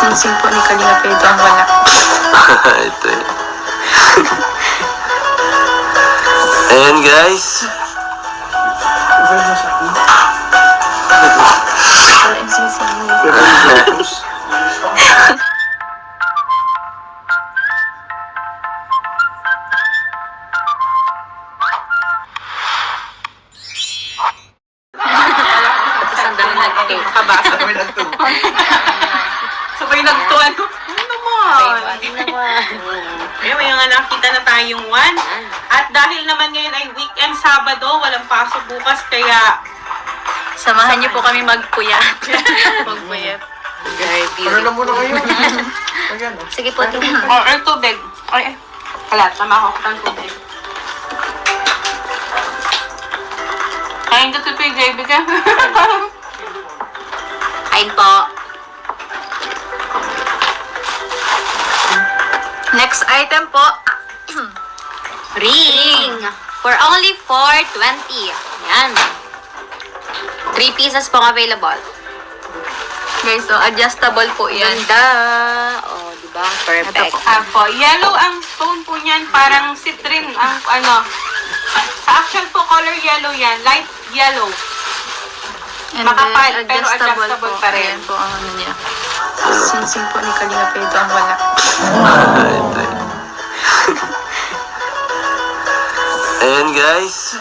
Singsing po ni Kalinga Pedro ang wala. Ito eh. Ayan guys. Ang singsing mo. Tapos ang dami nag-cake. Kabasa. Sabay nagtuan. Ano naman? Ayun, may mga nakita na tayong one. At dahil naman ngayon ay weekend, Sabado, walang pasok bukas, kaya samahan niyo po kami magpuyat. Magpuyat. Very beautiful. Ano na muna kayo? Ayan. Sige po, tingin. Ay, tubig. Ay, wala, tama ako. Ang tubig. Kain ka tubig, JB ka. Kain po. Next item po. Ring. For only 420. Yan. 3 pieces po available. Guys, so adjustable po yan. Ganda. Oh, diba? Perfect. Apo. Yellow ang stone po niyan. Parang citrin ang ano. Sa actual po, color yellow yan. Light yellow. And makapal, pero adjustable pa rin. Ayan po ang ano niya. Singsing po ni Kalinga Pedro ang wala. Ito eh. Ayan guys.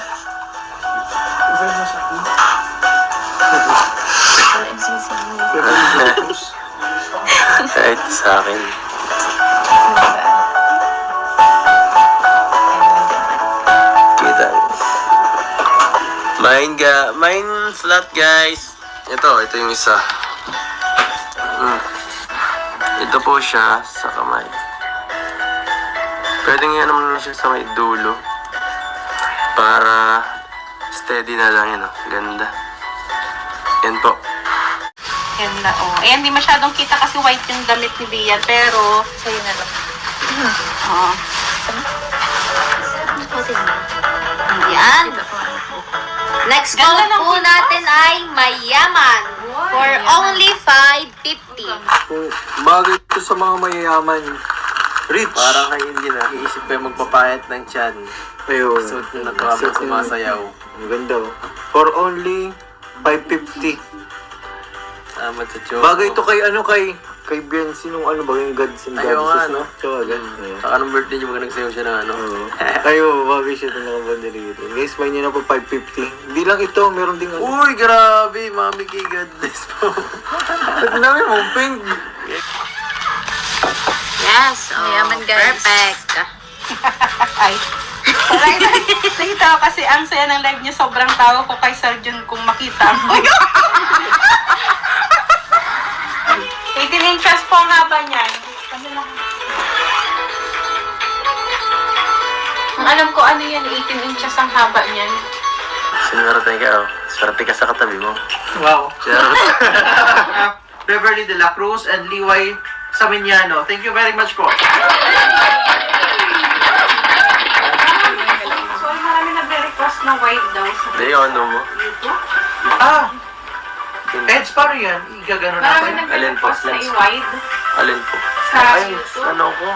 Ang singsing mo. Kahit sa akin. Kita. Mine flat guys. Ito yung isa. Ito po siya sa kamay. Pwede nga naman siya sa may dulo. Para steady na lang yun. Ganda. Yan po. Yan na, oh. Ayan, di masyadong kita kasi white yung damit ni Bian, pero sa'yo na lang. Oo. Yan. Next goal po natin ay mayaman. For only 550. Kung bagay ito sa mga mayayaman, rich. Parang kayo hindi na. Iisip kayo magpapayat ng tiyan. Ayun. Suot na nakakabot sumasayaw. Ang ganda oh. For only 550. Tama sa choco. Bagay ito kay Biancy nung ano ba yung Gods and Ayaw Goddesses, nga, no? Tsaka ganun. Saka nung birthday niyo, mga nagsayaw siya ng ano. Oo. Ayo, bagay siya ito nakabanda dito. Guys, may niya na po 550. Hindi lang ito, meron ding ano. Uy, grabe! Mami kay goodness po. Ang dami mong pink. Yes. Oh, mayaman guys. Perfect. Ay. Nakita ko kasi ang saya ng live niya. Sobrang tawa ko kay Sir Jun kung makita mo. 18 inches po ang haba niyan. Ang alam ko ano yan, 18 inches ang haba niyan. Sinwerte ka, oh. Swerte ka sa katabi mo. Wow. Swerte. Beverly De La Cruz and Liway Saminiano. Thank you very much po. So, marami nagre-request na white daw. Hindi, ano mo? Ah! Eds, paano yan? Igagano Marami natin. nagre-request na i-wide Alin po? sa Ay, YouTube. ano ko?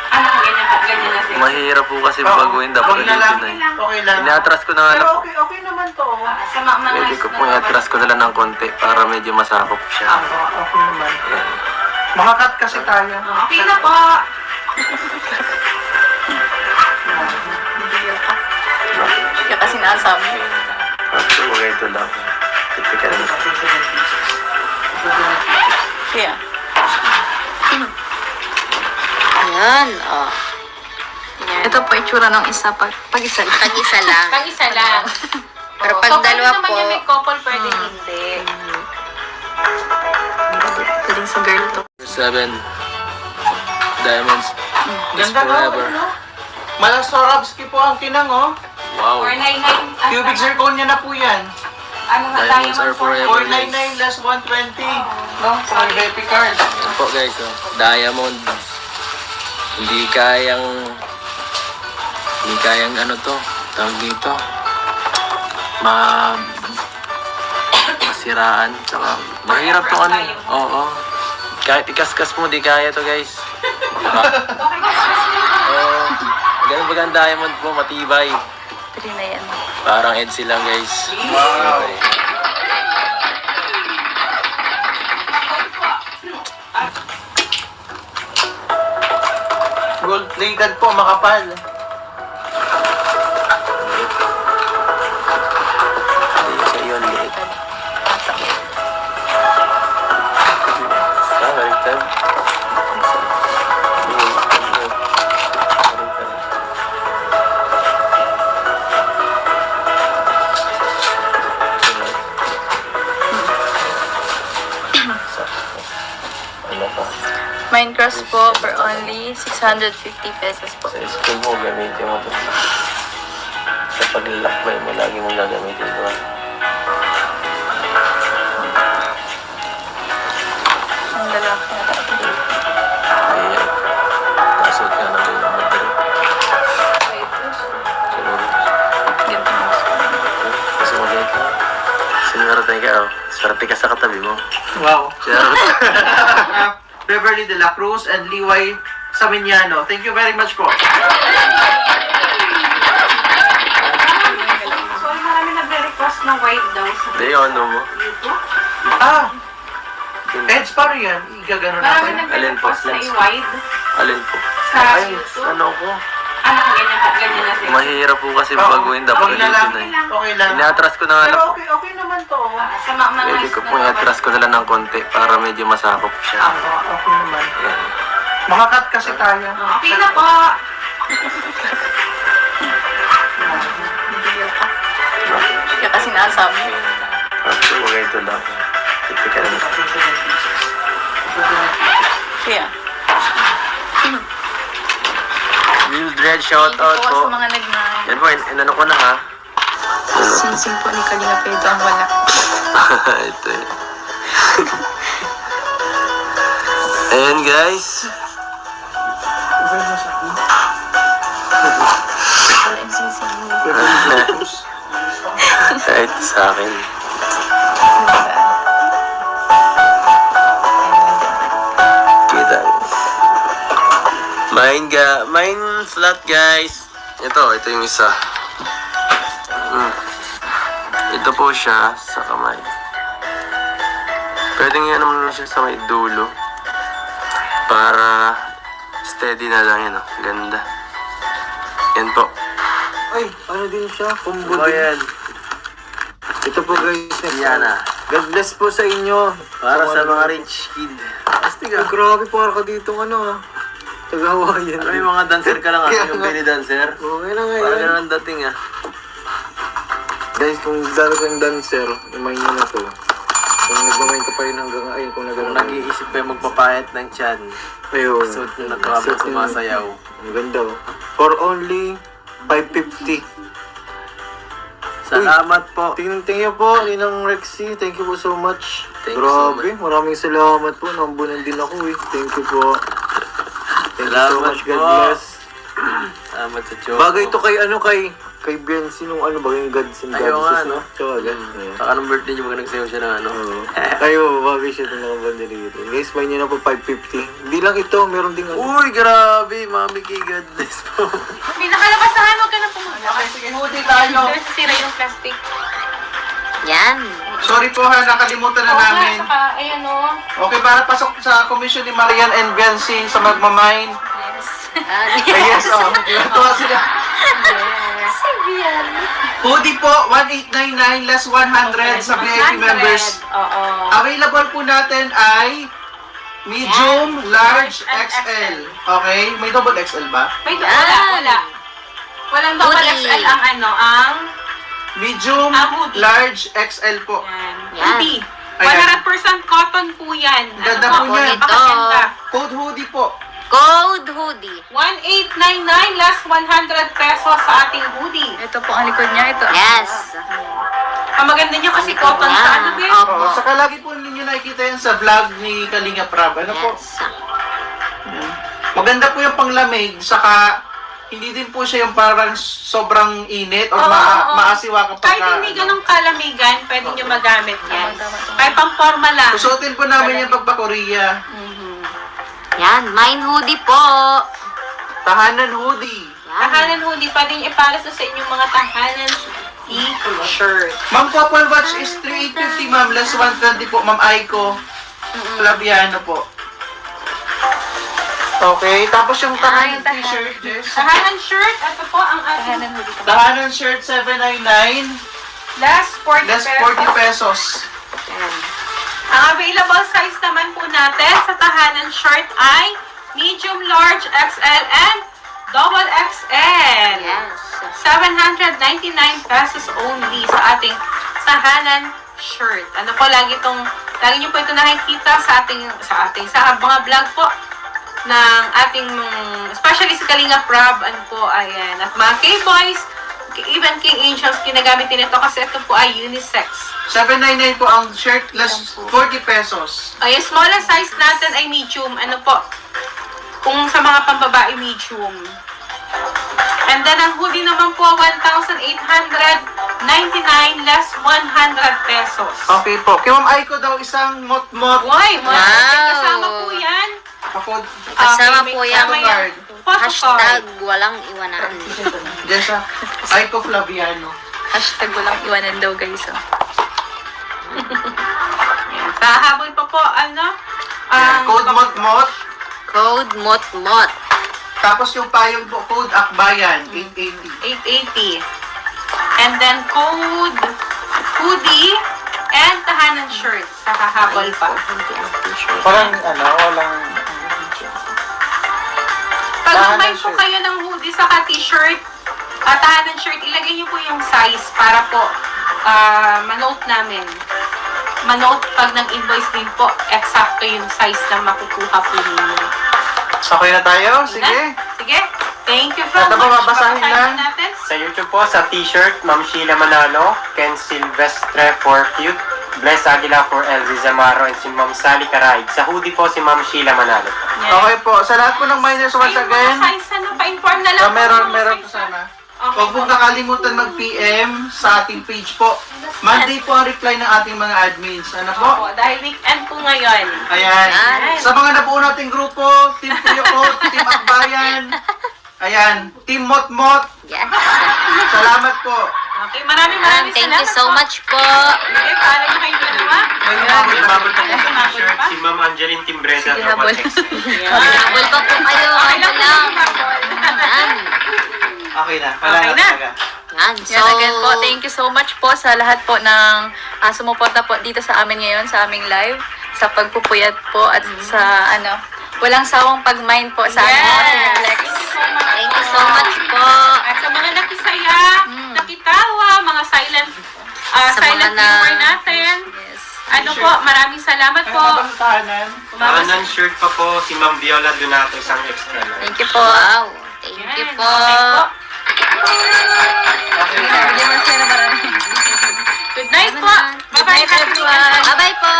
Ano, ganyan na siya. Mahirap po kasi Oo. baguhin. Dapat Okay na lang. ulitin na Okay lang. Ina-atras ko na nga Pero lang po. okay naman to. Sa mga Pwede ko pong i-atras ko na lang ng konti para medyo masakop siya. Okay naman. Ayan. Makakat kasi tayo. Okay na po. Kaya kasi nasabi. Tapos, huwag ito lang. Ito ka lang. Kaya. Ayan, oh. Ayan. Ito po itsura ng isa pag-isa lang. Pag-isa lang. Pag-isa lang. Pero Oo. pag So, dalawa pwede naman po, yung may couple, pwede hindi. pwedeng sa girl to. 7 diamonds is Ganda nga. forever. Ano? Malasorovsky po ang kinang, oh. Wow. 499. Cubic zircon niya na po yan. Ano nga, Diamonds are forever. 499 less 120. No? Sa may happy card. Yan po guys, oh. Diamond. Hindi kayang ano to, tawag dito. Masiraan, tsaka mahirap to ano. Oo. Kahit ikaskas mo, di kaya to guys. Diba? Ganun baga ang diamond po, matibay. Pili na yan. Parang EDC lang guys. Wow. Okay. Gold plated po, makapal. Hindi sa iyo, liit. Baliktad. Minecraft po for only 650 pesos po. Sa school mo, gamitin mo ito. Sa paglalakbay mo, lagi mong gagamitin ito. Ang lalaki na tayo. Ayan. Pasod ka na rin ang madali. Siguro. Ganito mo. Kasi maliit lang. Sinwerte ka, oh. Swerte ka sa katabi mo. Wow. Charot. Beverly de la Cruz and Liway Saminiano. Thank you very much po. So, marami nagre-request ng white daw. Hindi, ano mo? Ah! Eds, paano yan? Igagano Marami natin? Alin po? nagre-request na i-wide Alin po? sa Ay, YouTube. ano ko? Ano ka ganyan na siya? Mahirap po kasi Oo. baguhin. Dapat Wag na lang. ulitin na eh. Okay lang. Ina-atras ko na nga Pero lang. okay naman to. Sa mga Pwede ko pong i-atras ko na lang ng konti para medyo masakop siya. Okay naman. Ayan. Makakat kasi tayo. Okay na po. Kaya kasi nasabi. Okay, huwag ito lang. Ito ka na. Kaya. Mildred, shout Thank you out po po. sa mga nag-nine. Yan po, inano ko na ha. Sinsing po ni Kalinga Pedro ang wala. Ito eh. Ayan guys. Wala yung sinsing mo. Ito sa akin. Kita. Mine flat guys. Ito yung isa. Ito po siya sa kamay. Pwede nga naman siya sa may dulo. Para steady na lang yun. Ganda. Yan po. Ay, ano din siya? Combo Oh, din. yan. Ito po guys. Yan ah. God bless po sa inyo. Para sa mga rich kid. Astig Ay, ah. grabe para ka dito ano ah. Taga-Hawaiian. Alam mo yung mga dancer ka lang ah. Kaya Yung nga. belly dancer. Okay na Parang ngayon. ganun ang dating ah. Guys, kung darating dancer, imay nyo na to. Kung nagmamain ka pa rin hanggang ayun, kung Kung nagano nag-iisip kayo magpapayat ng tiyan. ayun. Suot yung nakakabot Suot yung- sumasayaw. Ang ganda oh. For only 550. Salamat po. Tingnan po, Ninang Rexy. Thank you po so much. Thank you so Grabe, maraming salamat po. Nambunan din ako eh. Thank you po. Thank you so Salamat much. God po. bless. Salamat sa Diyos. Bagay ito kay ano kay Biancy nung ano ba yung Gods and Ayaw Goddesses, nga, no? no? Tsaka ganun. Saka nung birthday niyo, mga nagsayaw siya ng ano. Oo. Ayo, bagay siya itong nakabanda dito. Guys, may niya na po 550. Hindi lang ito, meron ding ano. Uy, grabe. Mami kay God bless po. May nakalabasahan, huwag ka na pumunta. Okay, sige, hudi tayo. Sira yung plastic. Yan. Sorry po ha, nakalimutan na namin. Saka, ayan o. Okay, para pasok sa commission ni Marian and Biancy sa Magmamine. Yes, oh. Tuwa sila. Hoodie po, 1899 less 100 sa VIP members. Oo. Available po natin ay medium, large, XL. Okay? May double XL ba? May wala. Walang double Hoodie. XL ang ano, ang... Medium, Hoodie. large, XL po. Yan. Hoodie. Ayan. 100% cotton po yan. Ganda po Ano niyan. napakaganda. Code hoodie po. Code hoodie. 1899 less 100 pesos sa ating hoodie. Ito po ang likod niya. Ito. Yes. Ang maganda niyo kasi cotton sa ano din. Opo. Oo, saka lagi po ninyo nakikita yan sa vlog ni Kalinga Prab. Ano po? Yes. Maganda po yung panglamig, saka hindi din po siya yung parang sobrang init or Oo, oo. maasiwa kapag Kahit hindi ganong kalamigan, pwede nyo magamit yan. Kahit pang forma lang. Susuotin po namin yung pagpa-Korea. Yan, mine hoodie po. Tahanan hoodie. Yan. Tahanan hoodie, pwede nyo iparas sa inyong mga tahanan t-shirt. Ma'am, Couple Watch is 3,850 ma'am, less 120 po. Ma'am Aiko, Flaviano po. Okay, tapos yung tahanan t-shirt, Jess. Tahanan shirt, ito po ang ating Tahanan shirt, 799, last 40 less pesos. 40 pesos. Yan. Ang available size naman po natin sa tahanan shirt ay medium, large, XL, and double XL. Yes. 799 pesos only sa ating tahanan shirt. Ano po, lagi nyo po ito nakikita sa mga vlog po ng ating, especially si Kalinga Prab, ano po, ayan. At mga K-Boys, even K-Angels, ginagamit din ito kasi ito po ay unisex. 799 po ang shirt, less 40 pesos. Ay, smallest size natin ay medium. Ano po? Kung sa mga pambabae, medium. And then, ang hoodie naman po, 1,899 less 100 pesos. Okay po. Kay Ma'am Aiko daw isang mot-mot. Why? Wow. Kasama po yan. Ako, Kasama may po kasama yan. yan. Photocard. Hashtag walang iwanan. Jessa, Aiko Flaviano. Hashtag walang iwanan daw guys. Oh. Kahabol pa po, ano? Code mot-mot. Code mot-mot. Tapos yung payong po, code Akbayan, 880. 880. And then, code hoodie and tahanan shirt. Sa kahabol pa. Parang walang... Pag Tahanan may po shirt. kayo ng hoodie sa t-shirt, tahanan shirt, ilagay niyo po yung size para po manote namin. Manote pag nag-invoice din po, eksakto yung size na makukuha po ninyo. Okay na tayo? Sige. Sige. Thank you so Ito much. po, babasahin Babasahin na. natin. Sa YouTube po, sa t-shirt, Ma'am Sheila Manalo, Ken Silvestre for Cute, Bless Aguila for Elzy Zamaro, and si Ma'am Sally Caraig. Sa hoodie po, si Ma'am Sheila Manalo. Yan. Okay po. Sa lahat po ng minors, once Ay, again, mga size, ano, pa-inform na lang. po meron mga po size, sana. Okay. Huwag pong kakalimutan mag-PM sa ating page po. Monday po ang reply ng ating mga admins. Ano po? Opo, dahil weekend po ngayon. Ayan. Ayan. Sa mga nabuo nating grupo, Team Kuyokot, Team Akbayan, ayan, Team Mot-Mot, Yes. salamat po. Okay, maraming salamat Thank you so much po. Okay, paalam na kayo dalawa. May mabot Ano, sumabot pa? Si Ma'am Angeline Timbreda, Sige, habol. Habol pa po kayo. Okay Habol lang po, lang. Yan. Okay na. Wala Okay na na. talaga. Yan. So, Yan again po, thank you so much po sa lahat po ng sumuporta po dito sa amin ngayon, sa aming live, sa pagpupuyat po at sa walang sawang pag-mind po sa aming mga Yes. Cineplex. thank you so much po. At sa mga nakisaya, nakitawa, mga silent Sa silent mga viewer natin. Yes. Ano po, maraming salamat Ay, po. habang tahanan. Tahanan shirt pa po, si Ma'am Viola Donato, isang extra lang. Thank you po. Wow. Thank you Yan, po. okay po. Okay na. Bigyan mo sila ng marami. Good night po. Good Bye-bye night, everyone. Bye-bye po.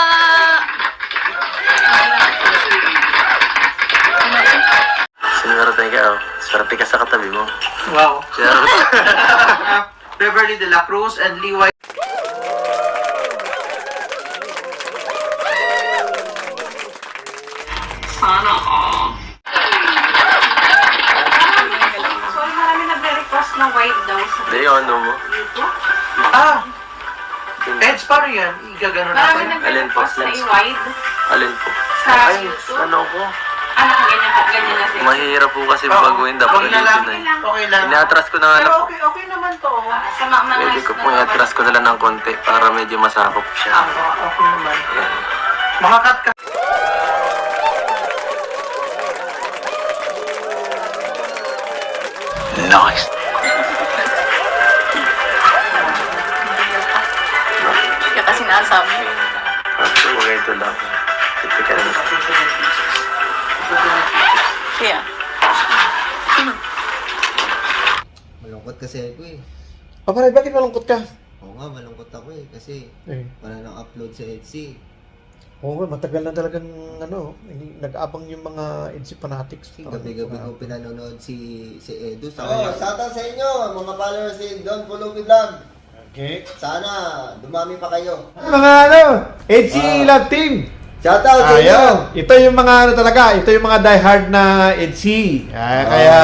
Sinwerte ka, oh. Swerte ka sa katabi mo. Wow. Swerte. Beverly De La Cruz and Lee White. So, marami nagre-request ng white daw sa Hindi, yung ano mo. YouTube. Eds, paano yan? Igagano Marami natin? nagre-request na i-wide Alin po? sa Ay, YouTube. ano ko? Ano, ganyan na siya. Mahirap po kasi Oo. baguhin. Dapat Huwag na lang. ulitin na eh. Okay lang. Ina-atras ko na nga Pero lang. okay naman to. Sa mga Pwede ko pong i-atras ko na lang ng konti para medyo masakop siya. Okay naman. Yan. Makakat ka. Nice! Kaya kasi nasabi. Ito, huwag ito lang. Titika na. Kaya. Malungkot kasi ako eh. Paparay, bakit malungkot ka? Oo nga, malungkot ako eh. Kasi wala nang upload sa Etsy. Oo, matagal na talagang nag-abang yung mga NC fanatics. Gabi-gabi ko pinanonood si Edu. Shoutout sa inyo, mga followers ni Don Pulubi Vlog. Okay. Sana dumami pa kayo. Mga NC Love Team. Shoutout sa inyo. Ito yung mga ito yung mga diehard na NC. Kaya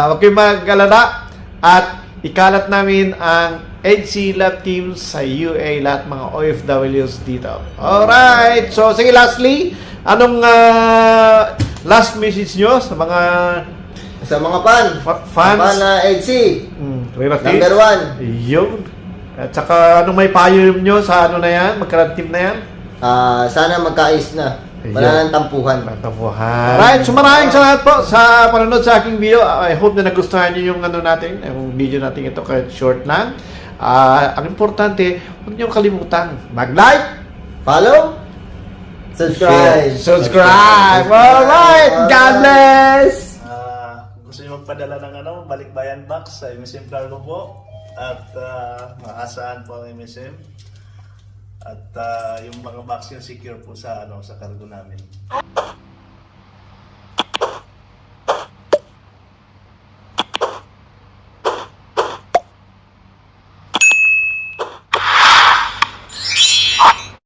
huwag kayong mag-alala at ikalat namin ang NC Love Team sa UA, lahat mga OFWs dito. Alright, so sige, lastly, anong last message nyo sa mga fans? Fan na EDC. Relatives? Number 1. Yun. At saka anong may payo nyo sa na yan, magkaroon team na yan? Sana magkaayos na. Wala nang tampuhan. Alright, so maraming salamat po sa panonood sa aking video. I hope na nagustuhan nyo yung natin, yung video natin ito kahit short lang. Ang importante, huwag nyo kalimutan mag-like, Follow, subscribe. Alright, God bless! Gusto nyo magpadala ng balikbayan box sa MSM Cargo po at maasahan po ang MSM at yung mga box yung secure po sa sa cargo namin.